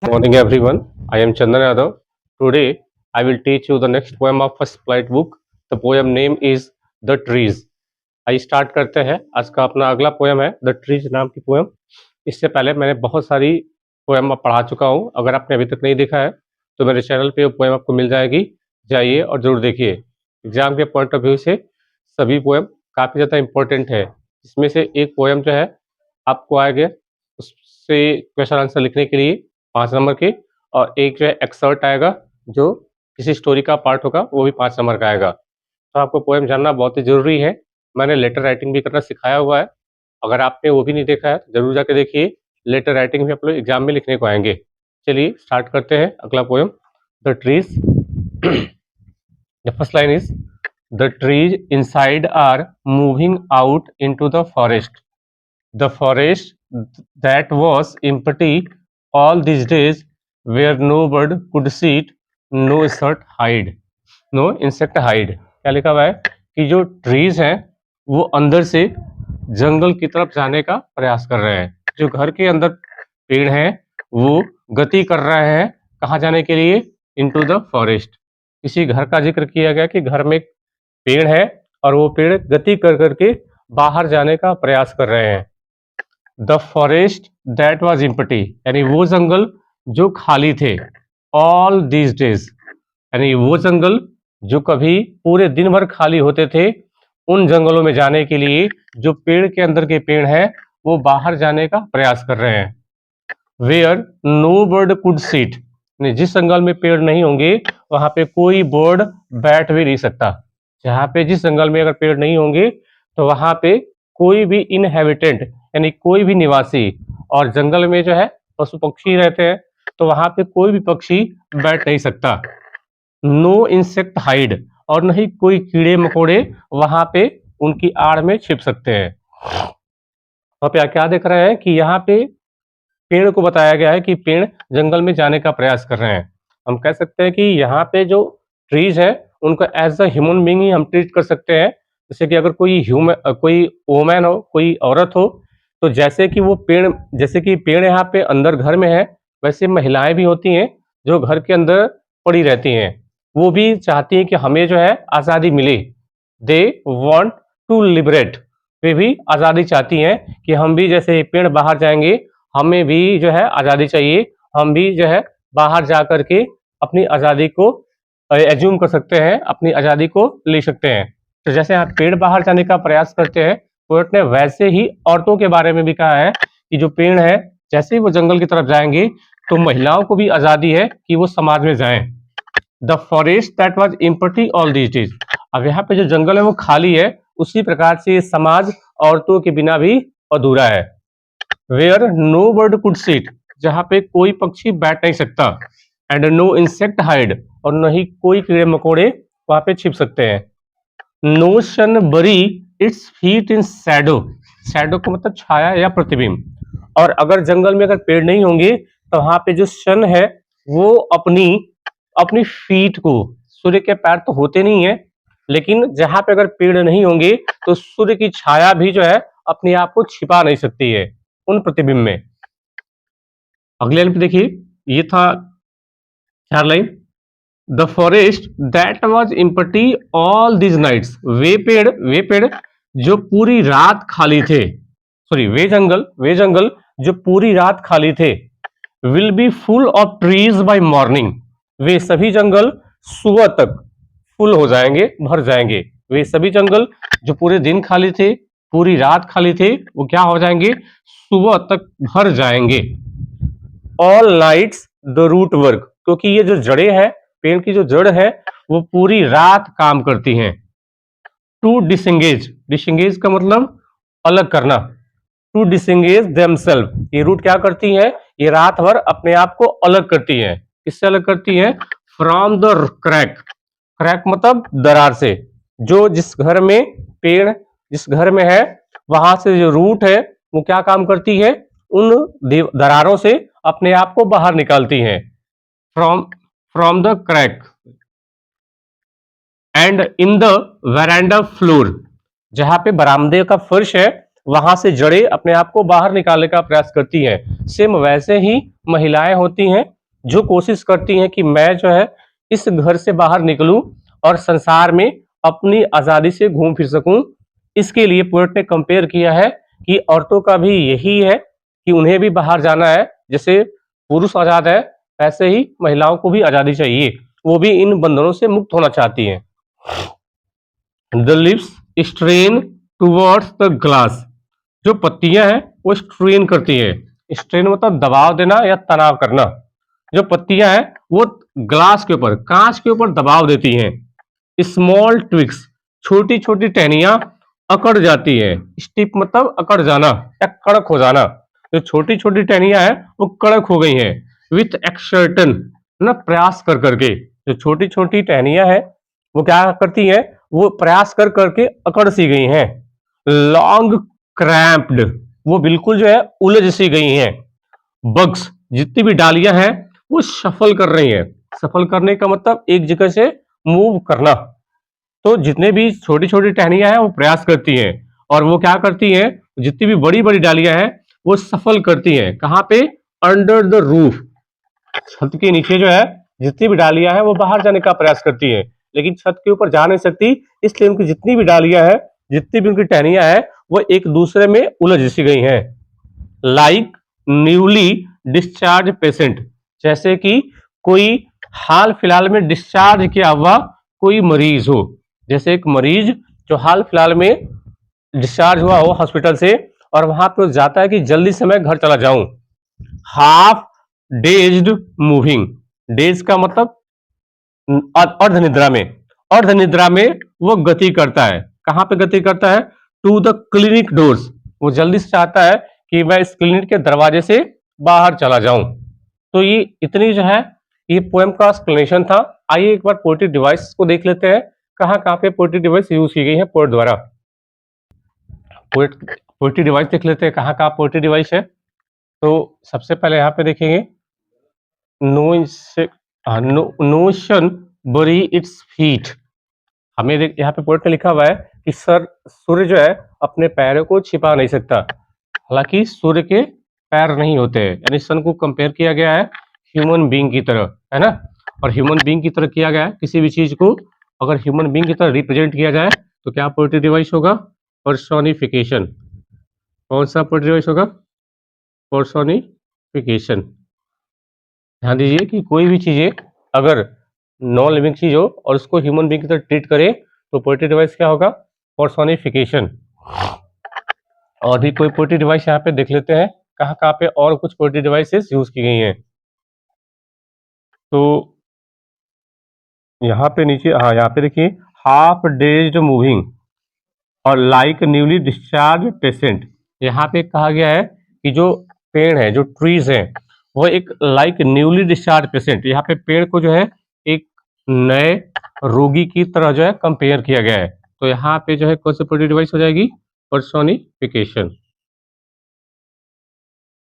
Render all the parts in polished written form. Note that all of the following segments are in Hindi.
Morning everyone, I am Chandan Yadav. Today I will teach you the next poem of first flight book. The poem name is The Trees. आइए स्टार्ट करते हैं। आज का अपना अगला पोएम है द ट्रीज नाम की पोएम। इससे पहले मैंने बहुत सारी पोएम पढ़ा चुका हूँ। अगर आपने अभी तक नहीं देखा है तो मेरे चैनल पे वो पोएम आपको मिल जाएगी, जाइए और ज़रूर देखिए। एग्जाम के पॉइंट ऑफ व्यू से सभी पोएम काफ़ी ज़्यादा इम्पोर्टेंट है। इसमें से एक पोएम जो है आपको आएगा, उससे क्वेश्चन आंसर लिखने के लिए 5 नंबर के, और एक जो है एक्सर्ट आएगा जो किसी स्टोरी का पार्ट होगा, वो भी 5 नंबर का आएगा। तो आपको पोएम जानना बहुत ही ज़रूरी है। मैंने लेटर राइटिंग भी करना सिखाया हुआ है। अगर आपने वो भी नहीं देखा है तो ज़रूर जाके देखिए। लेटर राइटिंग भी आप लोग एग्जाम में लिखने को आएँगे। चलिए स्टार्ट करते हैं अगला poem the trees. The first line is the trees inside are moving out into the forest. The forest that was empty all these days, where no bird could sit, no insect hide, no insect hide। क्या लिखा हुआ है कि जो ट्रीज हैं वो अंदर से जंगल की तरफ जाने का प्रयास कर रहे हैं। जो घर के अंदर पेड़ हैं वो गति कर रहे हैं कहाँ जाने के लिए, इनटू द फॉरेस्ट। किसी घर का जिक्र किया गया कि घर में एक पेड़ है और वो पेड़ गति कर करके बाहर जाने का प्रयास कर रहे हैं। The forest that was empty, यानी वो जंगल जो खाली थे। ऑल दीज डेज, यानी वो जंगल जो कभी पूरे दिन भर खाली होते थे, उन जंगलों में जाने के लिए जो पेड़ के अंदर के पेड़ हैं वो बाहर जाने का प्रयास कर रहे हैं। Where no bird could sit, जिस जंगल में पेड़ नहीं होंगे वहां पे कोई बर्ड बैठ भी नहीं सकता। जहाँ पे जिस जंगल में अगर पेड़ नहीं होंगे तो वहां पे कोई भी इनहेबिटेंट, यानी कोई भी निवासी, और जंगल में जो है पशु पक्षी रहते हैं तो वहां पे कोई भी पक्षी बैठ नहीं सकता। नो इंसेक्ट हाइड, और नहीं कोई कीड़े मकोड़े वहां पे उनकी आड़ में छिप सकते हैं। वहां पे क्या देख रहे हैं कि यहाँ पे पेड़ को बताया गया है कि पेड़ जंगल में जाने का प्रयास कर रहे हैं। हम कह सकते हैं कि यहाँ पे जो ट्रीज है उनको एज अ ह्यूमन बीइंग ही हम ट्रीट कर सकते हैं। जैसे कि अगर कोई वोमैन हो, कोई औरत हो, तो जैसे कि वो पेड़, जैसे कि पेड़ यहाँ पे अंदर घर में है, वैसे महिलाएं भी होती हैं जो घर के अंदर पड़ी रहती हैं। वो भी चाहती हैं कि हमें जो है आज़ादी मिले। दे वॉन्ट टू लिबरेट, वे भी आज़ादी चाहती हैं कि हम भी जैसे पेड़ बाहर जाएंगे, हमें भी जो है आज़ादी चाहिए, हम भी जो है बाहर जा कर के अपनी आज़ादी को एज्यूम कर सकते हैं, अपनी आज़ादी को ले सकते हैं। तो जैसे आप पेड़ बाहर जाने का प्रयास करते हैं, पोएट ने वैसे ही औरतों के बारे में भी कहा है कि जो पेड़ है जैसे ही वो जंगल की तरफ जाएंगे तो महिलाओं को भी आज़ादी है कि वो समाज में जाएं। The forest that was empty all these days, अब यहाँ पे जो जंगल है वो खाली है, उसी प्रकार से ये समाज औरतों के बिना भी अधूरा है। Where no bird could sit, जहाँ पे कोई पक्षी बैठ नहीं सकता। एंड नो इंसेक्ट हाइड, और न ही कोई कीड़े मकोड़े वहां पे छिप सकते हैं। नो सन बरी its feet in Shadow, shadow का मतलब छाया या प्रतिबिंब। और अगर जंगल में अगर पेड़ नहीं होंगे तो वहां पे जो सन है वो अपनी अपनी फीट को, सूर्य के पैर तो होते नहीं है, लेकिन जहां पे अगर पेड़ नहीं होंगे तो सूर्य की छाया भी जो है अपने आप को छिपा नहीं सकती है उन प्रतिबिंब में। अगले लाइन पे देखिए, ये था 4 line. The forest that was empty all these nights, वे पेड़ जो पूरी रात खाली थे, सॉरी वे जंगल जो पूरी रात खाली थे। Will be full of trees by morning, वे सभी जंगल सुबह तक फुल हो जाएंगे, भर जाएंगे। वे सभी जंगल जो पूरे दिन खाली थे, पूरी रात खाली थे, वो क्या हो जाएंगे, सुबह तक भर जाएंगे। All nights the root work, क्योंकि ये जो जड़ें हैं, पेड़ की जो जड़ है वो पूरी रात काम करती हैं। टू डिसंगेज, डिसंगेज का मतलब अलग करना। टू डिसंगेज देमसेल्फ, ये रूट क्या करती हैं, ये रात भर अपने आप को अलग करती हैं। किससे अलग करती हैं, फ्रॉम द क्रैक, क्रैक मतलब दरार से। जो जिस घर में पेड़ जिस घर में है वहां से जो रूट है वो क्या काम करती है, उन दरारों से अपने आप को बाहर निकालती हैं। From from the crack. And in the veranda floor, जहां पे बरामदे का फर्श है वहां से जड़ें अपने आप को बाहर निकालने का प्रयास करती हैं। सेम वैसे ही महिलाएं होती हैं जो कोशिश करती हैं कि मैं जो है इस घर से बाहर निकलूं और संसार में अपनी आजादी से घूम फिर सकूं। इसके लिए पोएट ने कंपेयर किया है कि औरतों का भी यही है कि उन्हें भी बाहर जाना है। जैसे पुरुष आजाद है वैसे ही महिलाओं को भी आजादी चाहिए, वो भी इन बंधनों से मुक्त होना चाहती हैं। The leaves strain towards the glass, जो पत्तियां हैं वो स्ट्रेन करती है। स्ट्रेन मतलब दबाव देना या तनाव करना। जो पत्तियां हैं वो ग्लास के ऊपर, कांच के ऊपर दबाव देती हैं। स्मॉल ट्विक्स, छोटी छोटी टहनियां अकड़ जाती है। स्टिप मतलब अकड़ जाना या कड़क हो जाना। जो छोटी छोटी टहनियां हैं वो कड़क हो गई हैं। विथ एक्सर्टन ना, प्रयास कर करके। जो छोटी छोटी टहनियां हैं वो क्या करती हैं, वो प्रयास कर करके अकड़ सी गई हैं। लॉन्ग क्रैम्प्ड, वो बिल्कुल जो है उलझ सी गई हैं। बग्स, जितनी भी डालियां हैं वो सफल कर रही हैं। सफल करने का मतलब एक जगह से मूव करना। तो जितने भी छोटी छोटी टहनियां हैं वो प्रयास करती हैं, और वो क्या करती हैं, जितनी भी बड़ी बड़ी डालियां हैं वो सफल करती हैं। कहाँ पे? अंडर द रूफ, छत के नीचे जो है जितनी भी डालियां हैं वो बाहर जाने का प्रयास करती हैं, लेकिन छत के ऊपर जा नहीं सकती। इसलिए उनकी जितनी भी डालियां हैं, जितनी भी उनकी टहनियां हैं वो एक दूसरे में उलझ सी गई हैं। लाइक न्यूली डिस्चार्ज पेशेंट, जैसे कि कोई हाल फिलहाल में डिस्चार्ज किया हुआ कोई मरीज हो। जैसे एक मरीज जो हाल फिलहाल में डिस्चार्ज हुआ हो हॉस्पिटल से, और वहां पे जाता है कि जल्दी से मैं घर चला जाऊं। हाफ डेज्ड मूविंग, डेज का मतलब अर्ध निद्रा में। अर्ध निद्रा में वो गति करता है। कहां पे गति करता है? टू द क्लिनिक डोर्स, वो जल्दी से चाहता है कि मैं इस क्लिनिक के दरवाजे से बाहर चला जाऊं। तो ये इतनी जो है ये पोएम का एक्सप्लेनेशन था। आइए एक बार पोएटिक डिवाइस को देख लेते हैं, कहां कहां पे पोएटिक डिवाइस यूज की गई है पोएट द्वारा। पोएटिक डिवाइस देख लेते हैं कहां कहां पोएटिक डिवाइस है। तो सबसे पहले यहाँ पे देखेंगे नोशन बरी इट्स फीट। हमें यहाँ पे पोएट ने लिखा हुआ है कि सर सूर्य जो है अपने पैरों को छिपा नहीं सकता। हालांकि सूर्य के पैर नहीं होते हैं, यानी सन को कंपेयर किया गया है ह्यूमन बीइंग की तरह, है ना। और ह्यूमन बीइंग की तरह किया गया है किसी भी चीज को, अगर ह्यूमन बीइंग की तरह रिप्रेजेंट किया जाए तो क्या पोएटिक डिवाइस होगा? पर्सोनिफिकेशन। कौन सा पोएटिक डिवाइस होगा? पर्सोनिफिकेशन। ध्यान दीजिए कि कोई भी चीजें अगर नॉन लिविंग चीज हो और उसको ह्यूमन बीइंग की तरह ट्रीट करे तो पोएटिक डिवाइस क्या होगा? पर्सोनिफिकेशन। और भी कोई पोएटिक डिवाइस यहाँ पे देख लेते हैं कहाँ कहाँ पे और कुछ पोएटिक डिवाइसेस यूज की गई हैं। तो यहाँ पे नीचे, हाँ यहाँ पे देखिए हाफ डेज्ड मूविंग और लाइक न्यूली डिस्चार्ज पेशेंट। यहाँ पे कहा गया है कि जो पेड़ है, जो ट्रीज हैं, वो एक लाइक न्यूली डिस्चार्ज पेशेंट, यहाँ पे पेड़ को जो है एक नए रोगी की तरह जो है कंपेयर किया गया है। तो यहाँ पे जो है कौन सी पोएटिक डिवाइस हो जाएगी? पर्सोनिफिकेशन।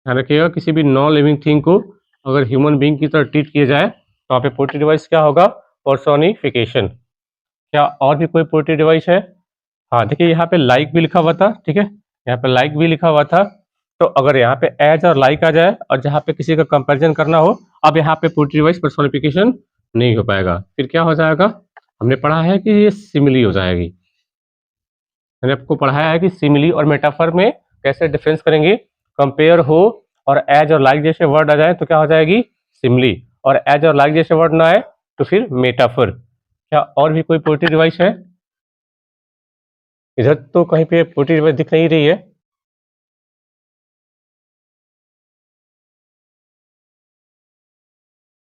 ध्यान रखिएगा किसी भी नॉन लिविंग थिंग को अगर ह्यूमन बीइंग की तरह ट्रीट किया जाए तो वहाँ पे पोएटिक डिवाइस क्या होगा? पर्सोनिफिकेशन। क्या और भी कोई पोएटिक डिवाइस है? हाँ देखिए यहाँ पे लाइक भी लिखा हुआ था, ठीक है, यहाँ पे लाइक भी लिखा हुआ था। तो अगर यहाँ पे एज और लाइक आ जाए और जहाँ पे किसी का कंपैरिजन करना हो, अब यहाँ पे पोएटिक डिवाइस पर्सोनिफिकेशन नहीं हो पाएगा। फिर क्या हो जाएगा? हमने पढ़ा है कि ये सिमिली हो जाएगी। मैंने आपको पढ़ाया है कि सिमिली और मेटाफर में कैसे डिफरेंस करेंगे। कंपेयर हो और एज और लाइक जैसे वर्ड आ जाए तो क्या हो जाएगी? सिमिली। और एज और लाइक जैसे वर्ड ना आए तो फिर मेटाफर। क्या और भी कोई पोएटिक डिवाइस है? इधर तो कहीं पे पोएटिक डिवाइस दिख नहीं रही है।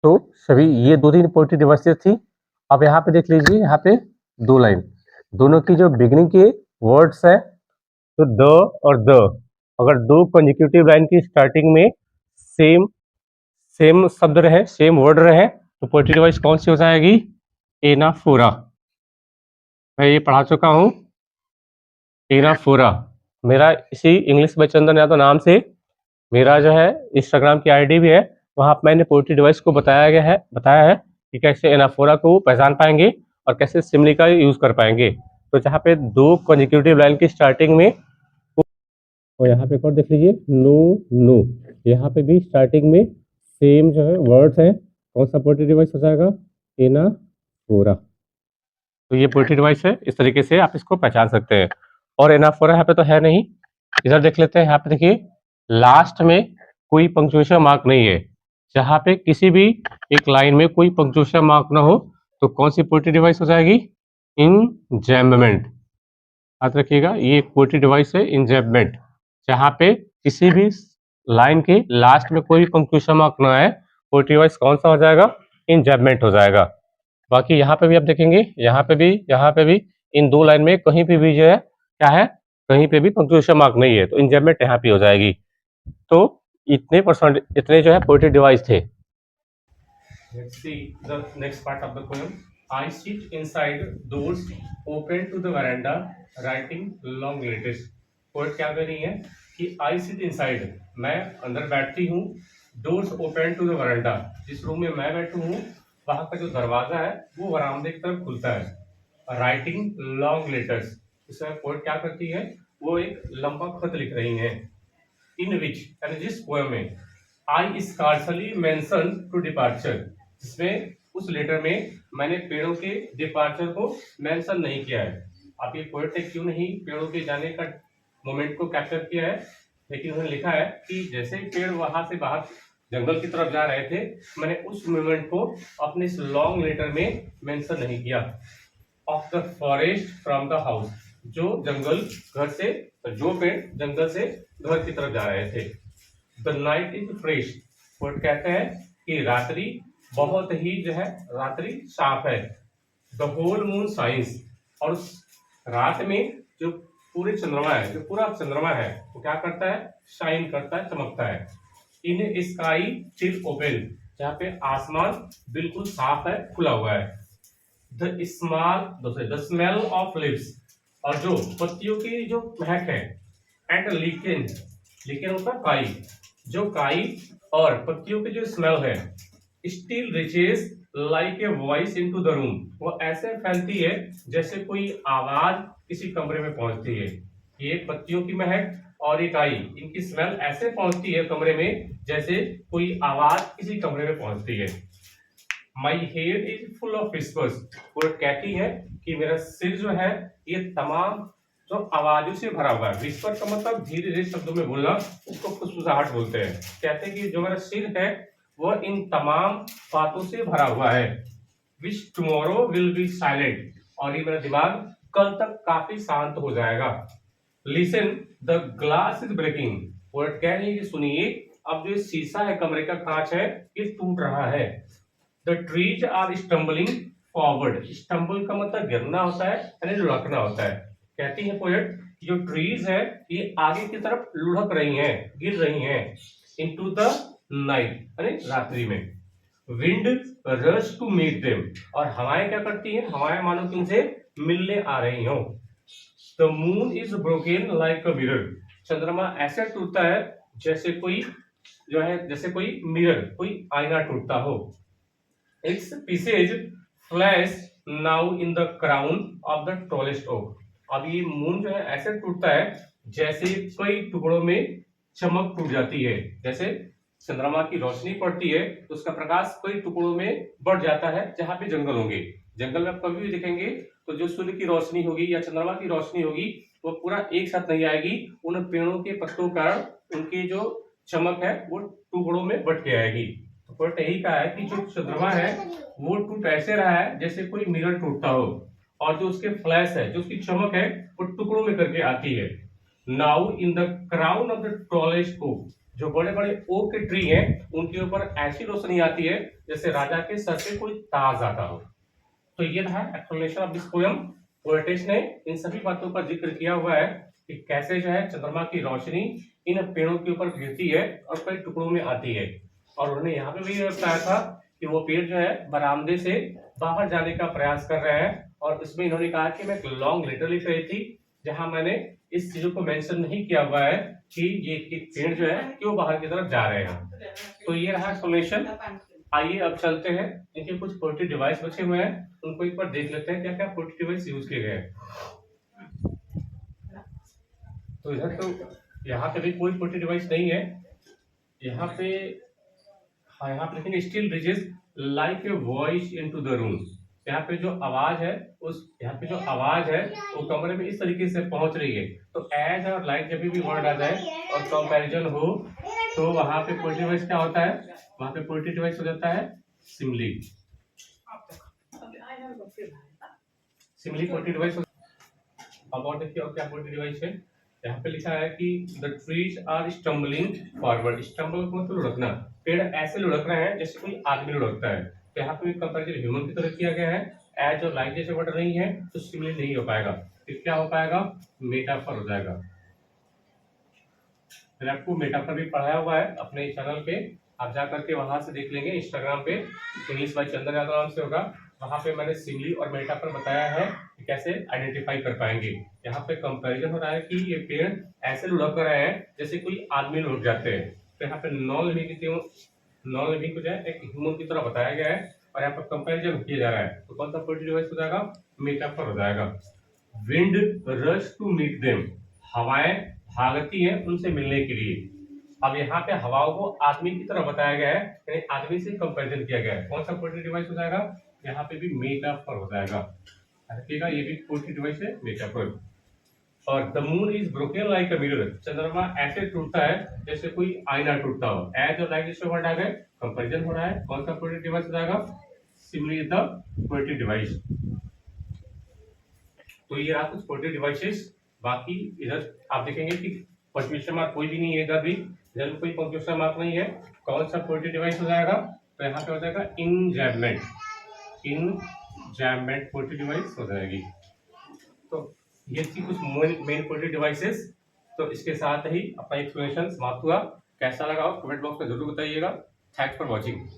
तो सभी ये दो तीन पोएटिक डिवाइसेस थी। अब यहाँ पे देख लीजिए, यहाँ पे दो लाइन, दोनों की जो बिगिनिंग के वर्ड्स है तो द और द, अगर दो कंसेक्यूटिव लाइन की स्टार्टिंग में सेम सेम शब्द रहे, सेम वर्ड रहे, तो पोएटिक डिवाइस कौन सी हो जाएगी? एनाफोरा। मैं ये पढ़ा चुका हूँ, एनाफोरा। मेरा इसी इंग्लिश बाय चंदन यादव नाम से मेरा जो है इंस्टाग्राम की आईडी भी है, वहाँ पे मैंने पोएट्री डिवाइस को बताया है कि कैसे एनाफोरा को पहचान पाएंगे और कैसे सिमिली का यूज कर पाएंगे। तो जहाँ पे दो कंसेक्यूटिव लाइन की स्टार्टिंग में और यहाँ पे एक और देख लीजिए नो नो, यहाँ पे भी स्टार्टिंग में सेम जो है वर्ड्स है, कौन सा पोएटिक डिवाइस हो जाएगा, एनाफोरा। तो ये पोएट्री डिवाइस है, इस तरीके से आप इसको पहचान सकते हैं। और एनाफोरा यहाँ पे तो है नहीं, इधर देख लेते हैं। यहाँ पे देखिए लास्ट में कोई पंक्चुएशन मार्क नहीं है, जहाँ पे किसी भी एक लाइन में कोई पंक्चुएशन मार्क ना हो तो कौन सी पोएट्री डिवाइस हो जाएगी, इंजैम्बमेंट। याद रखिएगा ये एक पोएट्री डिवाइस है इंजैम्बमेंट, जहाँ पे किसी भी लाइन के लास्ट में कोई पंक्चुएशन मार्क ना है, पोएट्री डिवाइस कौन सा हो जाएगा, इंजैम्बमेंट हो जाएगा। बाकी यहाँ पे भी आप देखेंगे, यहाँ पे भी इन दो लाइन में कहीं पे भी जो है क्या है, कहीं पे भी पंक्चुएशन मार्क नहीं है, तो इंजैम्बमेंट यहाँ पे हो जाएगी। तो इतने जो है पोएट्री डिवाइस थे। Let's see the next part of the poem. I sit inside doors open to the veranda writing long letters. Poet क्या कह रही है कि I sit inside, मैं अंदर बैठती हूँ, doors open to the veranda, जिस रूम में मैं बैठू हूँ वहां का जो दरवाजा है वो वरामदे की तरफ खुलता है। राइटिंग लॉन्ग लेटर्स, इसमें पोएट क्या करती है, वो एक लंबा खत लिख रही है। इन विच, यानी जिस पोएम में आई स्कार्सली मेंशन टू डिपार्चर, जिसमें उस लेटर में मैंने पेड़ों के डिपार्चर को मेंशन नहीं किया है। आप ये पोएट ने क्यों नहीं पेड़ों के जाने का मोमेंट को कैप्चर किया है, लेकिन उन्होंने लिखा है कि जैसे पेड़ वहां से बाहर जंगल की तरफ जा रहे थे, मैंने उस मोमेंट को अपने इस लॉन्ग लेटर में मेंशन नहीं किया। Of the forest from the house, जो जंगल घर से, जो पेड़ जंगल से घर की तरफ जा रहे थे। The night is fresh, poet कहते हैं कि रात्रि बहुत ही जो है, रात्रि साफ है। द होल मून साइंस, और रात में जो पूरे चंद्रमा है, जो पूरा चंद्रमा है वो क्या करता है, शाइन करता है, चमकता है। इन स्काई स्टिल ओपन, जहाँ पे आसमान बिल्कुल साफ है, खुला हुआ है। द स्मेल ऑफ लिव्स, और जो पत्तियों की जो महक है। एंड लीकेन, लीकेन होता है काई, जो काई और पत्तियों की जो स्मेल है। Still reaches like a voice into the room, वो ऐसे फैलती है जैसे कोई आवाज किसी कमरे में पहुंचती है। ये पत्तियों की महक और एक आई, इनकी स्मेल ऐसे पहुंचती है कमरे में जैसे कोई आवाज किसी कमरे में पहुंचती है। My head is full of whispers, वो कहती है कि मेरा सिर जो है ये तमाम जो आवाजों से भरा हुआ है। विस्पर का मतलब धीरे धीरे शब्दों में बोलना, उसको फुसफुसाहट बोलते हैं। कहते हैं कि जो मेरा सिर है वह इन तमाम बातों से भरा हुआ है। विच टुमारो विल बी साइलेंट, और ये मेरा दिमाग कल तक काफी शांत हो जाएगा। Listen the glass is breaking, poet कह रही है कि सुनिए अब जो शीशा है, कमरे का कांच है, ये टूट रहा है। The trees are stumbling forward, stumble का मतलब गिरना होता है, यानी लुढ़कना होता है। कहती है पोएट जो ट्रीज है ये आगे की तरफ लुढ़क रही हैं, गिर रही हैं। इनटू द नाइट, यानी रात्रि में। Wind rush to meet them, और हवाएं क्या करती हैं, हवाएं मानो कि उनसे मिलने आ रही हो। The moon is broken like a mirror, चंद्रमा ऐसे टूटता है जैसे कोई जो है, जैसे कोई मिरर, कोई आईना टूटता हो। Its pieces flash now in the crown of the tallest oak, अब ये मून जो है ऐसे टूटता है जैसे कई टुकड़ों में चमक टूट जाती है। जैसे चंद्रमा की रोशनी पड़ती है तो उसका प्रकाश कई टुकड़ों में बढ़ जाता है। जहां पे जंगल होंगे, जंगल में आप कभी भी देखेंगे तो जो सूर्य की रोशनी होगी या चंद्रमा की रोशनी होगी वो पूरा एक साथ नहीं आएगी, उन पेड़ों के पत्तों के कारण उनकी जो चमक है वो टुकड़ों में बट के आएगी। तो पोएट यही कहा है कि जो चंद्रमा है वो टूट ऐसे रहा है जैसे कोई मिरर टूटता हो, और जो उसके फ्लैश है, जो उसकी चमक है वो टुकड़ों में करके आती है। Now in the crown of the tallest oak, जो बड़े बड़े ओक के ट्री हैं उनके ऊपर ऐसी रोशनी आती है जैसे राजा के सर से कोई ताज आता हो। तो ये था explanation of this poem. Poet's ने इन सभी बातों का जिक्र किया हुआ है कि कैसे जो है चंद्रमा की रोशनी इन पेड़ों के ऊपर गिरती है और कई टुकड़ों में आती है। और उन्होंने यहाँ पे भी बताया था कि वो पेड़ जो है बरामदे से बाहर जाने का प्रयास कर रहे हैं, और इसमें इन्होंने कहा कि मैं एक लॉन्ग लेटर लिख रही थी जहां मैंने इस चीजों को मेंशन नहीं किया हुआ है कि ये पेड़ जो है क्यों बाहर की तरफ जा रहे हैं। तो ये रहा एक्सप्लेनेशन। आइए अब चलते हैं, इनके कुछ पोएट्री डिवाइस बचे हुए हैं उनको एक बार देख लेते हैं क्या क्या पोएट्री डिवाइस यूज किए गए हैं। तो इधर तो यहाँ पे भी कोई पोर्टेड डिवाइस नहीं है। यहाँ पे हाँ, यहाँ पे लिखेंगे still reaches like a voice into the room. यहाँ पे जो आवाज है उस यहाँ पे जो आवाज है वो कमरे में इस तरीके से पहुंच रही है। तो एज और लाइक जब भी वर्ड आ जाए और कंपैरिजन हो तो वहां पे पोर्टेड डिवाइस क्या होता है, वहां पे पोर्टेड डिवाइस हो जाता है सिमली। Simli ported device. अब और देखिए और क्या पोर्टेड डिवाइस है। यहाँ पे लिखा है कि the trees are stumbling forward. Stumble को मतलब लुढ़कना, पेड़ ऐसे लुढ़क रहे हैं जैसे कोई आदमी लुढ़कता है। तो यहाँ पे कंपैरिजन ह्यूमन की तरह किया गया है। एज और लाइक जैसे वर्ड नहीं है तो सिमिलर नहीं हो पाएगा, फिर क्या हो पाएगा, मेटाफर हो जाएगा। मैंने आपको मेटाफर भी पढ़ाया हुआ है अपने चैनल पे, आप जा करके वहां से देख लेंगे। इंस्टाग्राम पे इंग्लिश बाय चंदन यादव नाम से होगा, वहां पे मैंने सिमिली और मेटाफर बताया है कि कैसे आइडेंटिफाई कर पाएंगे। यहाँ पे कंपैरिजन हो रहा है कि ये पेड़ ऐसे लुढ़क रहे हैं जैसे कोई आदमी लुढ़क जाते हैं। तो यहाँ पे नॉन लिविंग को जो है एक ह्यूमन की तरह बताया गया है और यहाँ पर कंपैरिजन किया जा रहा है। तो कौन सा पोर्टेड डिवाइस हो जाएगा, मेटाफर हो जाएगा। Wind rush to meet them. हवाएं भागती हैं उनसे मिलने के लिए। अब यहाँ पे हवाओं को आदमी की तरह बताया गया है, यानी आदमी से कंपैरिजन किया गया है। कौन सा पोर्टेड डिवाइस हो जाएगा, यहाँ पे भी मेटाफर हो जाएगा। रखिएगा ये भी पोर्टेड डिवाइस है, मेटाफर। और the moon is broken like a mirror. चंद्रमा ऐसे टूटता है जैसे कोई आईना टूटता हो। एज और लाइक जैसे वर्ड आ गए, कंपैरिजन हो रहा है। कौन सा पोर्टेड डिवाइस हो जाएगा, सिमिलर द पोर्टेड डिवाइस। तो ये रहा कुछ पोर्टेड डिवाइसेस। बाकी इधर आप देखेंगे कि पंक्चुएशन मार्क कोई भी नहीं है, इधर भी कोई पंक्चुएशन मार्क नहीं है। कौन सा पोर्टेड डिवाइस हो जाएगा, तो यहाँ पे हो जाएगा इंजैम्पमेंट। इंजैम्पमेंट पोर्टेड डिवाइस हो जाएगी। तो ये थी कुछ मेन पोर्टेड डिवाइसेस। तो इसके साथ ही अपना एक्सप्लेनेशन समाप्त हुआ। कैसा लगा कमेंट बॉक्स में जरूर बताइएगा। Thanks for watching.